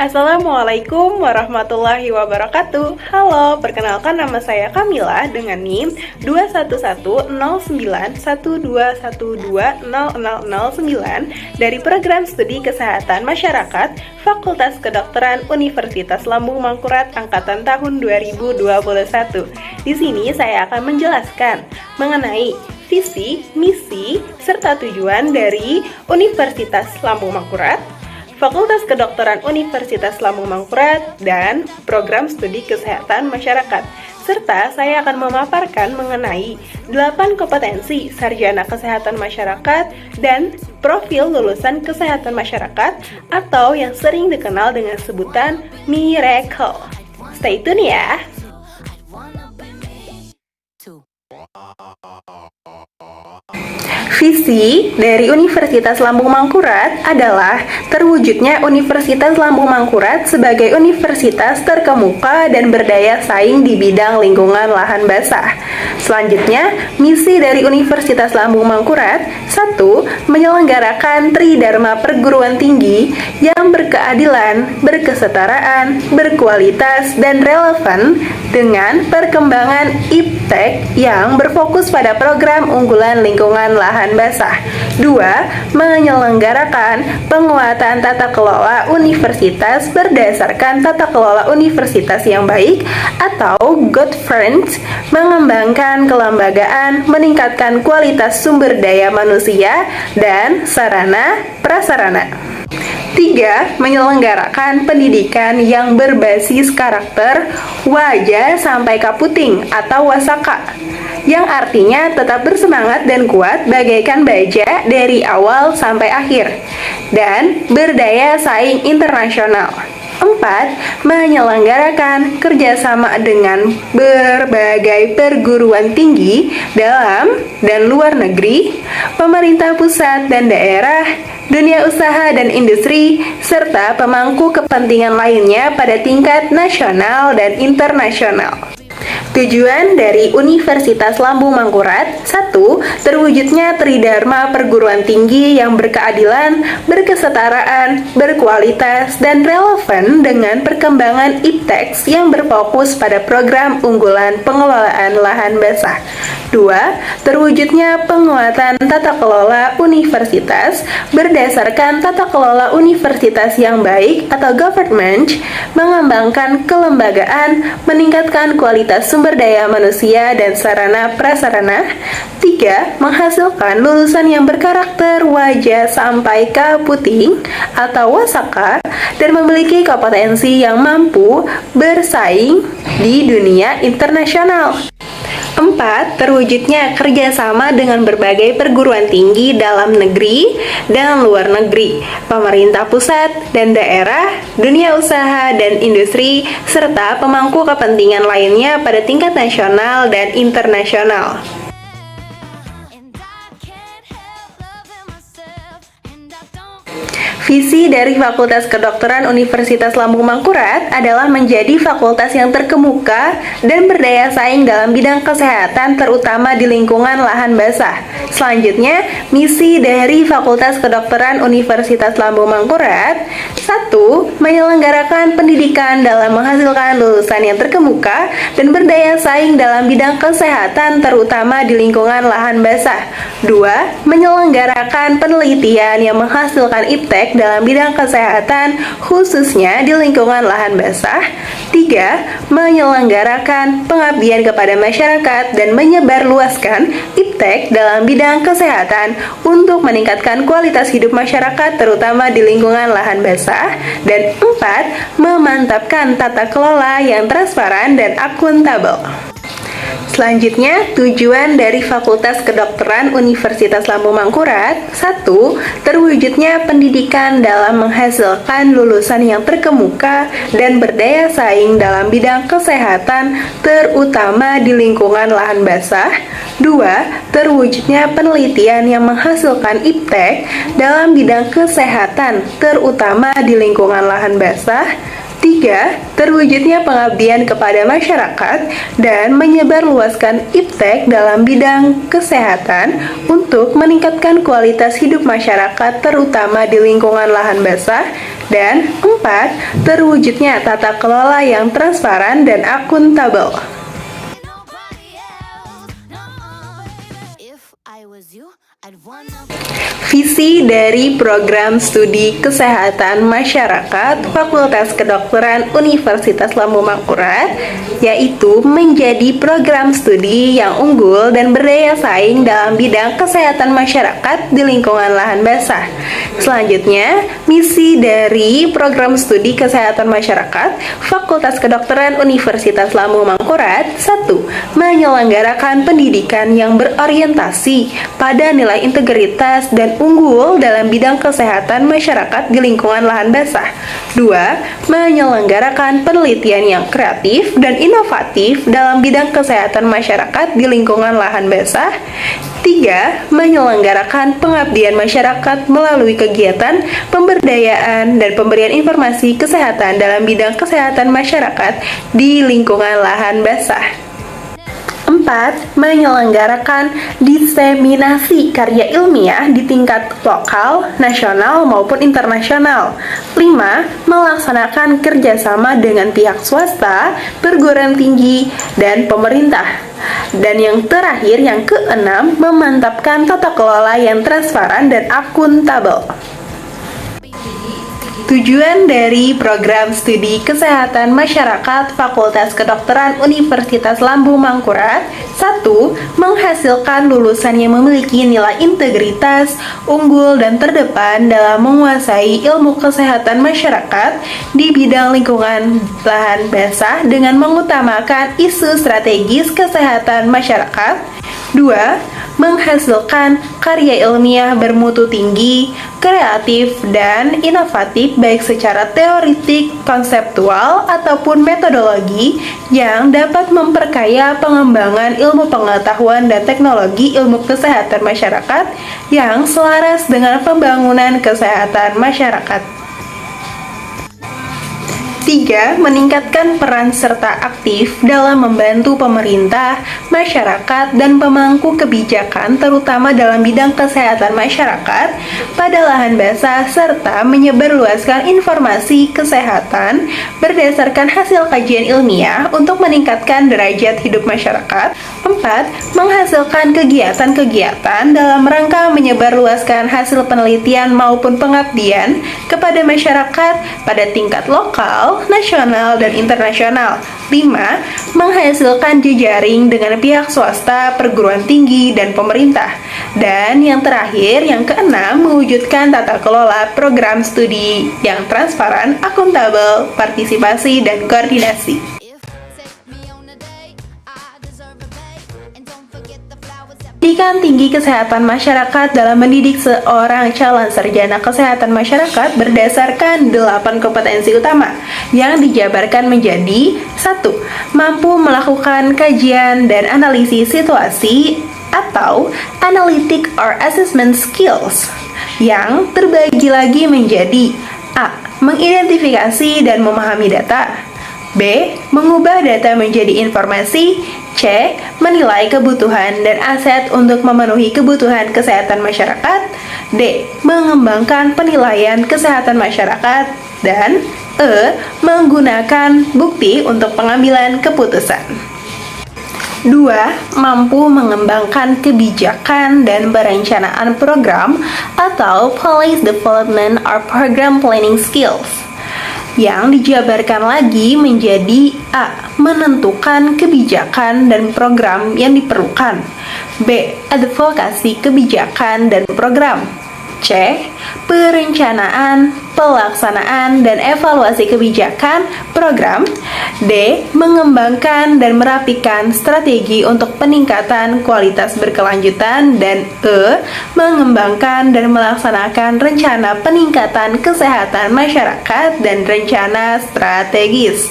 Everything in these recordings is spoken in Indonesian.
Assalamualaikum warahmatullahi wabarakatuh. Halo, perkenalkan nama saya Kamila dengan NIM 2110912120009 dari Program Studi Kesehatan Masyarakat Fakultas Kedokteran Universitas Lambung Mangkurat angkatan tahun 2021. Di sini saya akan menjelaskan mengenai visi, misi, serta tujuan dari Universitas Lambung Mangkurat, Fakultas Kedokteran Universitas Lambung Mangkurat, dan Program Studi Kesehatan Masyarakat. Serta saya akan memaparkan mengenai 8 kompetensi sarjana kesehatan masyarakat dan profil lulusan kesehatan masyarakat atau yang sering dikenal dengan sebutan Miracle. Stay tune ya! Visi dari Universitas Lambung Mangkurat adalah terwujudnya Universitas Lambung Mangkurat sebagai universitas terkemuka dan berdaya saing di bidang lingkungan lahan basah. Selanjutnya, misi dari Universitas Lambung Mangkurat 1. Menyelenggarakan Tridharma Perguruan Tinggi yang berkeadilan, berkesetaraan, berkualitas, dan relevan dengan perkembangan iptek yang berfokus pada program unggulan lingkungan lahan basah. 2. Menyelenggarakan penguatan tata kelola universitas berdasarkan tata kelola universitas yang baik atau governance, mengembangkan kelembagaan, meningkatkan kualitas sumber daya manusia dan sarana prasarana. 3. Menyelenggarakan pendidikan yang berbasis karakter wajah sampai kaputing atau wasaka, yang artinya tetap bersemangat dan kuat bagaikan baja dari awal sampai akhir, dan berdaya saing internasional. 4. Menyelenggarakan kerjasama dengan berbagai perguruan tinggi dalam dan luar negeri, pemerintah pusat dan daerah, dunia usaha dan industri, serta pemangku kepentingan lainnya pada tingkat nasional dan internasional. Tujuan dari Universitas Lambung Mangkurat 1. Terwujudnya Tridharma Perguruan Tinggi yang berkeadilan, berkesetaraan, berkualitas, dan relevan dengan perkembangan iptek yang berfokus pada program unggulan pengelolaan lahan basah. 2. Terwujudnya penguatan tata kelola universitas berdasarkan tata kelola universitas yang baik atau government, mengembangkan kelembagaan, meningkatkan kualitas sumber daya manusia dan sarana prasarana. 3. Menghasilkan lulusan yang berkarakter wajah sampai kaputing atau wasaka dan memiliki kompetensi yang mampu bersaing di dunia internasional. 4. Terwujudnya kerjasama dengan berbagai perguruan tinggi dalam negeri dan luar negeri, pemerintah pusat dan daerah, dunia usaha dan industri, serta pemangku kepentingan lainnya pada tingkat nasional dan internasional. Visi dari Fakultas Kedokteran Universitas Lambung Mangkurat adalah menjadi fakultas yang terkemuka dan berdaya saing dalam bidang kesehatan terutama di lingkungan lahan basah. Selanjutnya, misi dari Fakultas Kedokteran Universitas Lambung Mangkurat 1. Menyelenggarakan pendidikan dalam menghasilkan lulusan yang terkemuka dan berdaya saing dalam bidang kesehatan terutama di lingkungan lahan basah. 2. Menyelenggarakan penelitian yang menghasilkan iptek dalam bidang kesehatan khususnya di lingkungan lahan basah. 3. Menyelenggarakan pengabdian kepada masyarakat dan menyebarluaskan iptek dalam bidang kesehatan untuk meningkatkan kualitas hidup masyarakat terutama di lingkungan lahan basah. Dan 4. Memantapkan tata kelola yang transparan dan akuntabel. Selanjutnya, tujuan dari Fakultas Kedokteran Universitas Lambung Mangkurat 1. Terwujudnya pendidikan dalam menghasilkan lulusan yang terkemuka dan berdaya saing dalam bidang kesehatan terutama di lingkungan lahan basah. 2. Terwujudnya penelitian yang menghasilkan iptek dalam bidang kesehatan terutama di lingkungan lahan basah. 3. Terwujudnya pengabdian kepada masyarakat dan menyebarluaskan iptek dalam bidang kesehatan untuk meningkatkan kualitas hidup masyarakat terutama di lingkungan lahan basah. Dan 4. Terwujudnya tata kelola yang transparan dan akuntabel. Visi dari Program Studi Kesehatan Masyarakat Fakultas Kedokteran Universitas Lambung Mangkurat yaitu menjadi program studi yang unggul dan berdaya saing dalam bidang kesehatan masyarakat di lingkungan lahan basah. Selanjutnya, misi dari Program Studi Kesehatan Masyarakat Fakultas Kedokteran Universitas Lambung Mangkurat 1. Menyelenggarakan pendidikan yang berorientasi pada nilai integritas dan unggul dalam bidang kesehatan masyarakat di lingkungan lahan basah. 2. Menyelenggarakan penelitian yang kreatif dan inovatif dalam bidang kesehatan masyarakat di lingkungan lahan basah. 3. Menyelenggarakan pengabdian masyarakat melalui kegiatan pemberdayaan dan pemberian informasi kesehatan dalam bidang kesehatan masyarakat di lingkungan lahan basah. 4. Menyelenggarakan diseminasi karya ilmiah di tingkat lokal, nasional, maupun internasional. 5. Melaksanakan kerjasama dengan pihak swasta, perguruan tinggi, dan pemerintah. Dan yang terakhir, yang keenam, memantapkan tata kelola yang transparan dan akuntabel. Tujuan dari Program Studi Kesehatan Masyarakat Fakultas Kedokteran Universitas Lambung Mangkurat 1. Menghasilkan lulusan yang memiliki nilai integritas, unggul, dan terdepan dalam menguasai ilmu kesehatan masyarakat di bidang lingkungan lahan basah dengan mengutamakan isu strategis kesehatan masyarakat. 2. Menghasilkan karya ilmiah bermutu tinggi, kreatif, dan inovatif baik secara teoritik, konseptual, ataupun metodologi yang dapat memperkaya pengembangan ilmu pengetahuan dan teknologi ilmu kesehatan masyarakat yang selaras dengan pembangunan kesehatan masyarakat. 3. Meningkatkan peran serta aktif dalam membantu pemerintah, masyarakat, dan pemangku kebijakan terutama dalam bidang kesehatan masyarakat pada lahan basah serta menyebarluaskan informasi kesehatan berdasarkan hasil kajian ilmiah untuk meningkatkan derajat hidup masyarakat. 4. Menghasilkan kegiatan-kegiatan dalam rangka menyebarluaskan hasil penelitian maupun pengabdian kepada masyarakat pada tingkat lokal, nasional, dan internasional. 5. Menghasilkan jejaring dengan pihak swasta, perguruan tinggi, dan pemerintah. Dan yang terakhir, yang keenam, mewujudkan tata kelola program studi yang transparan, akuntabel, partisipasi, dan koordinasi. Pendidikan tinggi kesehatan masyarakat dalam mendidik seorang calon sarjana kesehatan masyarakat berdasarkan 8 kompetensi utama yang dijabarkan menjadi 1. Mampu melakukan kajian dan analisis situasi atau analytic or assessment skills yang terbagi lagi menjadi A. Mengidentifikasi dan memahami data, B. Mengubah data menjadi informasi, C. Menilai kebutuhan dan aset untuk memenuhi kebutuhan kesehatan masyarakat, D. Mengembangkan penilaian kesehatan masyarakat, dan E. Menggunakan bukti untuk pengambilan keputusan. 2. Mampu mengembangkan kebijakan dan perencanaan program atau policy development or program planning skills yang dijabarkan lagi menjadi A. Menentukan kebijakan dan program yang diperlukan, B. Advokasi kebijakan dan program, C. Perencanaan, pelaksanaan, dan evaluasi kebijakan program, D. Mengembangkan dan merapikan strategi untuk peningkatan kualitas berkelanjutan, dan E. Mengembangkan dan melaksanakan rencana peningkatan kesehatan masyarakat dan rencana strategis.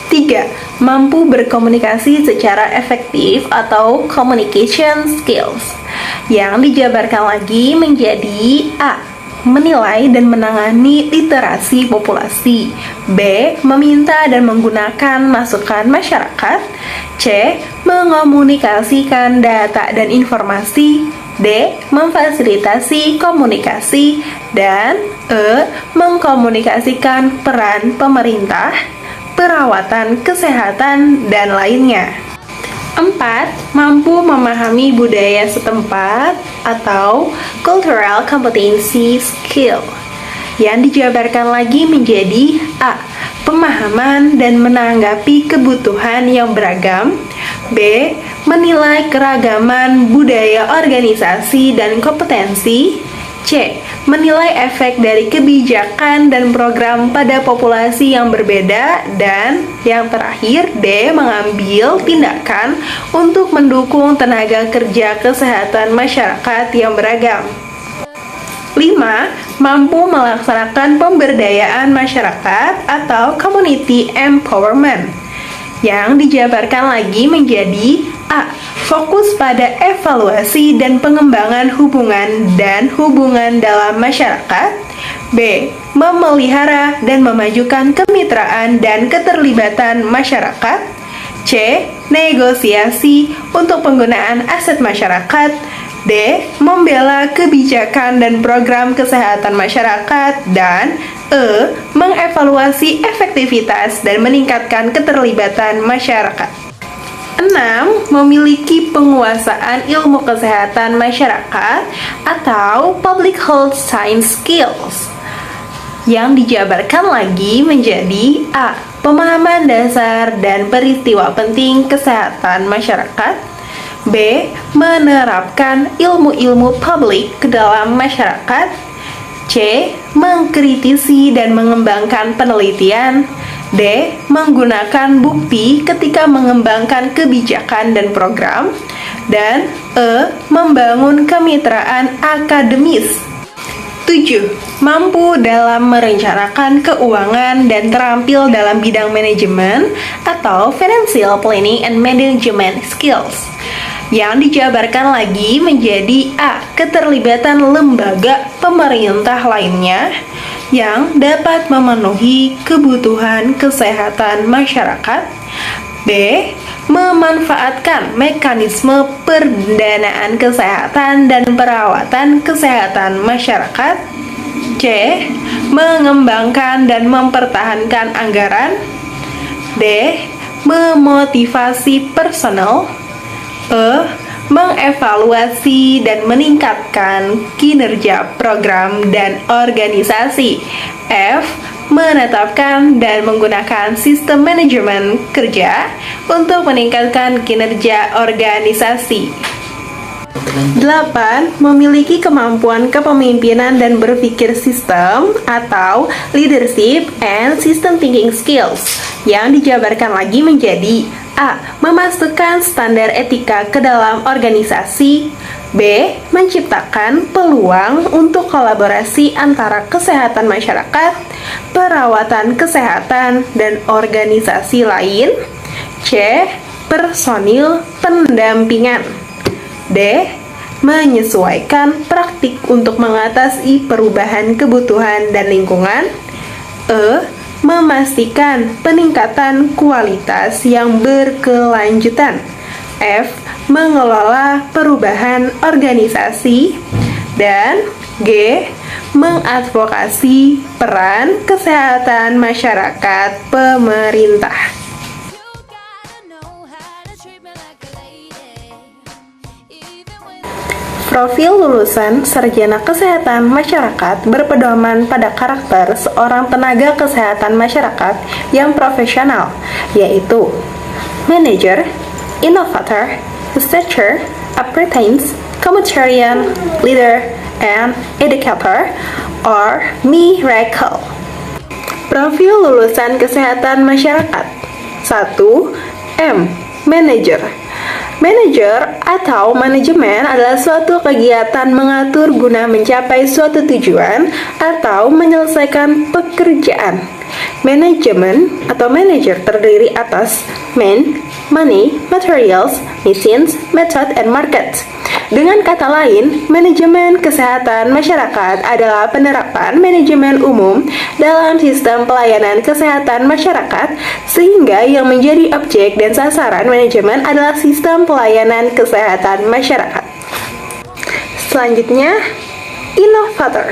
3. Mampu berkomunikasi secara efektif atau communication skills yang dijabarkan lagi menjadi A. menilai dan menangani literasi populasi. B. Meminta dan menggunakan masukan masyarakat. C. Mengomunikasikan data dan informasi. D. Memfasilitasi komunikasi. Dan E. Mengkomunikasikan peran pemerintah, perawatan kesehatan, dan lainnya. 4. Mampu memahami budaya setempat atau cultural competency skill, yang dijabarkan lagi menjadi A. Pemahaman dan menanggapi kebutuhan yang beragam. B. Menilai keragaman budaya organisasi dan kompetensi. C. Menilai efek dari kebijakan dan program pada populasi yang berbeda. Dan yang terakhir, D. Mengambil tindakan untuk mendukung tenaga kerja kesehatan masyarakat yang beragam. 5. Mampu melaksanakan pemberdayaan masyarakat atau community empowerment, yang dijabarkan lagi menjadi A. Fokus pada evaluasi dan pengembangan hubungan dalam masyarakat. B. Memelihara dan memajukan kemitraan dan keterlibatan masyarakat. C. Negosiasi untuk penggunaan aset masyarakat. D. Membela kebijakan dan program kesehatan masyarakat. Dan E. Mengevaluasi efektivitas dan meningkatkan keterlibatan masyarakat. 6. Memiliki penguasaan ilmu kesehatan masyarakat atau public health science skills, yang dijabarkan lagi menjadi A. Pemahaman dasar dan peristiwa penting kesehatan masyarakat. B. Menerapkan ilmu-ilmu publik ke dalam masyarakat. C. Mengkritisi dan mengembangkan penelitian. D. Menggunakan bukti ketika mengembangkan kebijakan dan program. Dan E. Membangun kemitraan akademis. 7. Mampu dalam merencanakan keuangan dan terampil dalam bidang manajemen atau financial planning and management skills, yang dijabarkan lagi menjadi A. Keterlibatan lembaga pemerintah lainnya yang dapat memenuhi kebutuhan kesehatan masyarakat. B. Memanfaatkan mekanisme pendanaan kesehatan dan perawatan kesehatan masyarakat. C. Mengembangkan dan mempertahankan anggaran. D. Memotivasi personel. E. Mengevaluasi dan meningkatkan kinerja program dan organisasi. F. Menetapkan dan menggunakan sistem manajemen kerja untuk meningkatkan kinerja organisasi. 8. Memiliki kemampuan kepemimpinan dan berpikir sistem atau leadership and system thinking skills, yang dijabarkan lagi menjadi A. Memasukkan standar etika ke dalam organisasi. B. Menciptakan peluang untuk kolaborasi antara kesehatan masyarakat, perawatan kesehatan, dan organisasi lain. C. Personil pendampingan. D. Menyesuaikan praktik untuk mengatasi perubahan kebutuhan dan lingkungan. E. Memastikan peningkatan kualitas yang berkelanjutan. F. Mengelola perubahan organisasi. Dan G. Mengadvokasi peran kesehatan masyarakat pemerintah. Profil lulusan sarjana kesehatan masyarakat berpedoman pada karakter seorang tenaga kesehatan masyarakat yang profesional, yaitu manager, innovator, researcher, apprentice, communitarian, leader, and educator, or miracle. Profil lulusan kesehatan masyarakat. 1. M. Manager. Manajer atau manajemen adalah suatu kegiatan mengatur guna mencapai suatu tujuan atau menyelesaikan pekerjaan. Manajemen atau manager terdiri atas man, money, materials, machines, method, and market. Dengan kata lain, manajemen kesehatan masyarakat adalah penerapan manajemen umum dalam sistem pelayanan kesehatan masyarakat, sehingga yang menjadi objek dan sasaran manajemen adalah sistem pelayanan kesehatan masyarakat. Selanjutnya, inovator.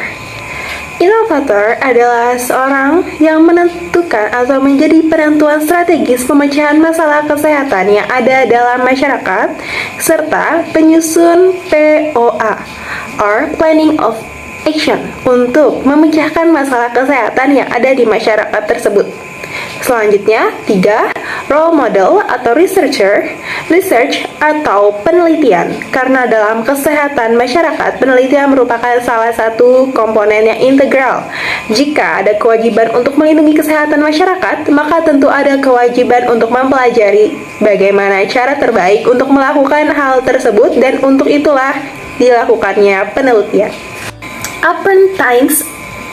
Inovator adalah seorang yang menentukan atau menjadi penentuan strategis pemecahan masalah kesehatan yang ada dalam masyarakat, serta penyusun POA, or Planning of Action, untuk memecahkan masalah kesehatan yang ada di masyarakat tersebut. Selanjutnya, 3. Role model atau researcher, research atau penelitian. Karena dalam kesehatan masyarakat, penelitian merupakan salah satu komponen yang integral. Jika ada kewajiban untuk melindungi kesehatan masyarakat, maka tentu ada kewajiban untuk mempelajari bagaimana cara terbaik untuk melakukan hal tersebut, dan untuk itulah dilakukannya penelitian. Apprentice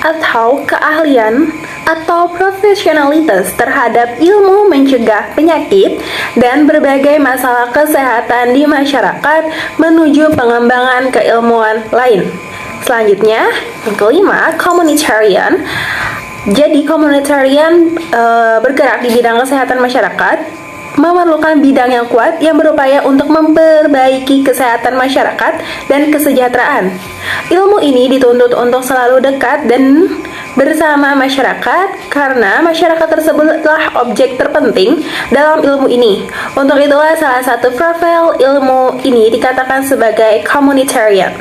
atau keahlian atau profesionalitas terhadap ilmu mencegah penyakit dan berbagai masalah kesehatan di masyarakat menuju pengembangan keilmuan lain. Selanjutnya, yang kelima, communitarian. Jadi communitarian bergerak di bidang kesehatan masyarakat, memerlukan bidang yang kuat yang berupaya untuk memperbaiki kesehatan masyarakat dan kesejahteraan. Ilmu ini dituntut untuk selalu dekat dan bersama masyarakat, karena masyarakat tersebutlah objek terpenting dalam ilmu ini. Untuk itulah salah satu profil ilmu ini dikatakan sebagai communitarian.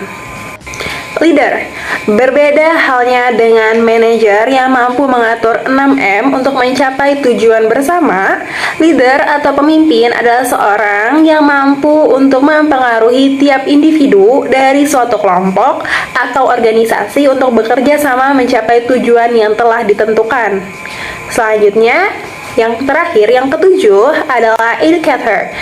Leader. Berbeda halnya dengan manajer yang mampu mengatur 6M untuk mencapai tujuan bersama, leader atau pemimpin adalah seorang yang mampu untuk mempengaruhi tiap individu dari suatu kelompok atau organisasi untuk bekerja sama mencapai tujuan yang telah ditentukan. Selanjutnya, yang terakhir, yang ketujuh adalah educator.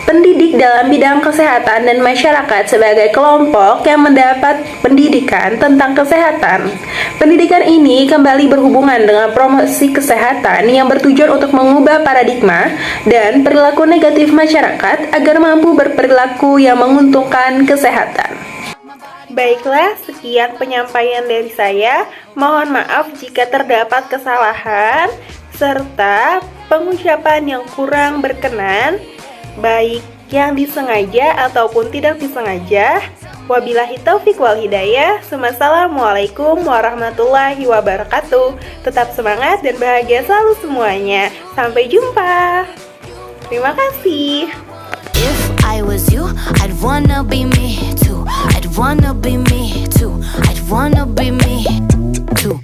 Pendidik dalam bidang kesehatan dan masyarakat sebagai kelompok yang mendapat pendidikan tentang kesehatan. Pendidikan ini kembali berhubungan dengan promosi kesehatan yang bertujuan untuk mengubah paradigma dan perilaku negatif masyarakat agar mampu berperilaku yang menguntungkan kesehatan. Baiklah, sekian penyampaian dari saya. Mohon maaf jika terdapat kesalahan serta pengucapan yang kurang berkenan, baik yang disengaja ataupun tidak disengaja. Wabillahi taufik wal hidayah. Wassalamualaikum warahmatullahi wabarakatuh. Tetap semangat dan bahagia selalu semuanya. Sampai jumpa. Terima kasih. If I was you, I'd wanna be me too. I'd wanna be me too. I'd wanna be me too.